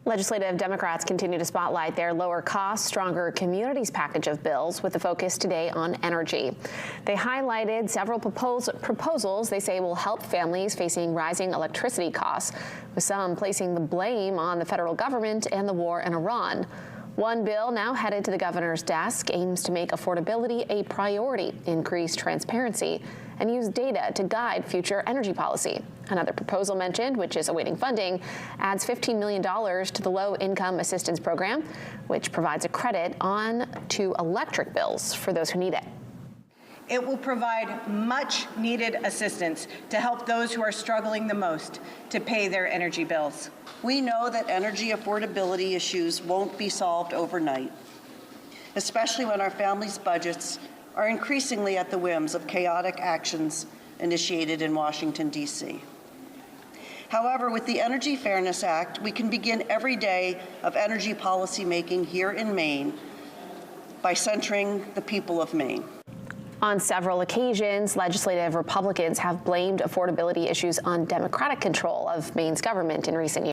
Legislative Democrats continue to spotlight their lower cost, stronger communities package of bills with the focus today on energy. They highlighted several proposals they say will help families facing rising electricity costs, with some placing the blame on the federal government and the war in Iran. One bill now headed to the governor's desk aims to make affordability a priority, increase transparency, and use data to guide future energy policy. Another proposal mentioned, which is awaiting funding, adds $15 million to the Low-Income Assistance Program, which provides a credit on to electric bills for those who need it. It will provide much-needed assistance to help those who are struggling the most to pay their energy bills. We know that energy affordability issues won't be solved overnight, especially when our families' budgets are increasingly at the whims of chaotic actions initiated in Washington, D.C. However, with the Energy Fairness Act, we can begin every day of energy policy making here in Maine by centering the people of Maine. On several occasions, legislative Republicans have blamed affordability issues on Democratic control of Maine's government in recent years.